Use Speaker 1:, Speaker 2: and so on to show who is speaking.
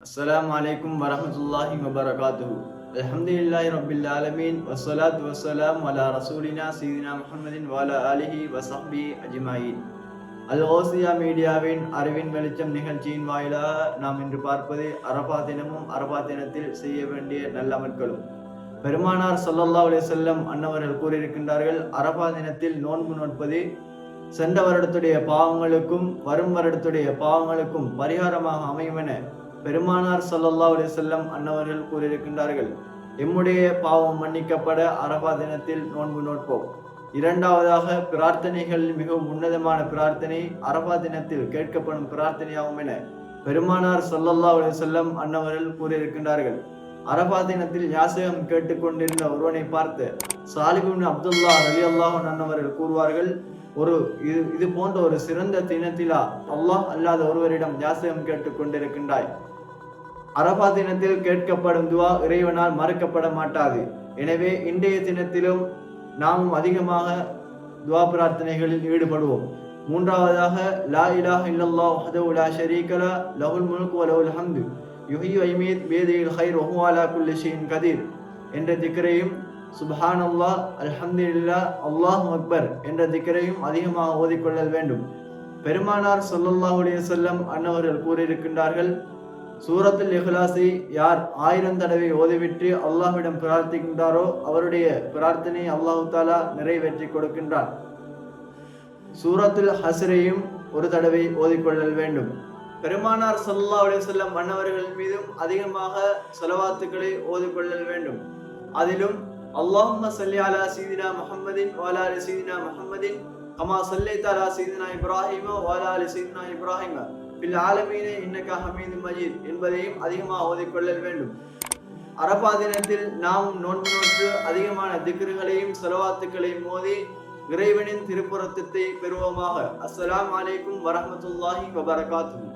Speaker 1: அஸ்ஸலாமு அலைக்கும் வரஹ்மத்துல்லாஹி வபரகாத்துஹு. அல்ஹம்துலில்லாஹி ரப்பில் ஆலமீன் வஸ்ஸலாத்து வஸ்ஸலாமு அலா ரசூலினா சய்யிதினா முஹம்மதின் வ அலா ஆலிஹி வ ஸஹ்பிஹி அஜ்மஈன். அல்-ஓசியா மீடியாவின் அறிவின் வெளிச்சம் நிகழ்ச்சியின் வாயிலாக நாம் இன்று பார்ப்பது அரபா தினமும் அரபா தினத்தில் செய்ய வேண்டிய நல்லமல்களும். பெருமானார் ஸல்லல்லாஹு அலைஹி வஸல்லம் அன்னவர்கள் கூறியிருக்கின்றார்கள், அரபா தினத்தில் நோன்பு நோட்பது சென்ற வருடத்துடைய பாவங்களுக்கும் வரும் வருடத்துடைய பாவங்களுக்கும் பரிகாரமாக அமையும் என பெருமானார் ஸல்லல்லாஹு அலைஹி வஸல்லம் அன்னவர்கள் கூறியிருக்கின்றார்கள். எம்முடைய பாவம் மன்னிக்கப்பட அரபா தினத்தில் நோன்பு நோட்போம். இரண்டாவதாக, பிரார்த்தனைகள் மிகவும் உன்னதமான பிரார்த்தனை அரபா தினத்தில் கேட்கப்படும் பிரார்த்தனையாகும் என பெருமானார் ஸல்லல்லாஹு அலைஹி வஸல்லம் அன்னவர்கள் கூறியிருக்கின்றார்கள். அரபா தினத்தில் யாசகம் கேட்டுக்கொண்டிருந்த ஒருவனை பார்த்து சாலிஹ் இப்னு அப்துல்லா ரலியல்லாஹு அன்னவர்கள் கூறுவார்கள், இது போன்ற ஒரு சிறந்த தினத்திலா அல்லாஹ் அல்லாத ஒருவரிடம் யாசகம் கேட்டுக்கொண்டிருக்கின்றாய். அரபா தினத்தில் கேட்கப்படும் துவா இறைவனால் மறுக்கப்பட மாட்டாது. எனவே இன்றைய தினத்திலும் நாமும் அதிகமாக துவா பிரார்த்தனைகளில் ஈடுபடுவோம். மூன்றாவதாக, லா இலாஹ இல்லல்லாஹ் வஹ்தஹு லா ஷரீக லஹு லஹுல் முல்கு வ லஹுல் ஹம்து யுஹ்யி வ யுமீத் பியதிஹில் கைர் வ ஹுவ அலா குல்லி ஷைஇன் கதீர் என்ற திக்ரையும், சுப்ஹானல்லாஹ், அல்ஹம்துலில்லாஹ், அல்லாஹு அக்பர் என்ற திக்ரையும் அதிகமாக ஓதிக்கொள்ளல் வேண்டும். பெருமானார் ஸல்லல்லாஹு அலைஹி வஸல்லம் அன்னவர்கள் கூறியிருக்கின்றார்கள், சூரத்துல் இஹ்லாஸை யார் 1000 தடவை ஓதிவிட்டு அல்லாஹ்விடம் பிரார்த்திக்கின்றாரோ அவருடைய பிரார்த்தனை அல்லாஹ் தஆலா நிறைவேற்றி கொடுக்கின்றான். சூரத்துல் ஹஸ்ரையும் ஒரு தடவை ஓதிக்கொள்ளல் வேண்டும். பெருமானார் ஸல்லல்லாஹு அலைஹி வஸல்லம் அன்னவர்கள் மீதும் அதிகமாக ஸலவாத்துக்களை ஓதிக்கொள்ளல் வேண்டும். அதிலும் அல்லாஹும்ம ஸல்லி அலா சய்யிதினா முஹம்மதின் வ அலா ஆலி சய்யிதினா முஹம்மதின் கமா ஸல்லைத அலா சய்யிதினா இப்ராஹீம வ அலா ஆலி சய்யிதினா இப்ராஹீம ஃபில் ஆலமீன இன்னக ஹமீதும் மஜீத் என்பதையும் அதிகமாக ஓதிக்கொள்ளல் வேண்டும். அரபா தினத்தில் நாம் நோன்பு நோற்று அதிகமான திக்ருகளையும் ஸலவாத்துக்களையும் ஓதி இறைவனின் திருப்பொருத்தத்தை பெறுவோமாக. அஸ்ஸலாமு அலைக்கும் வரஹ்மத்துல்லாஹி வபரகாத்துஹு.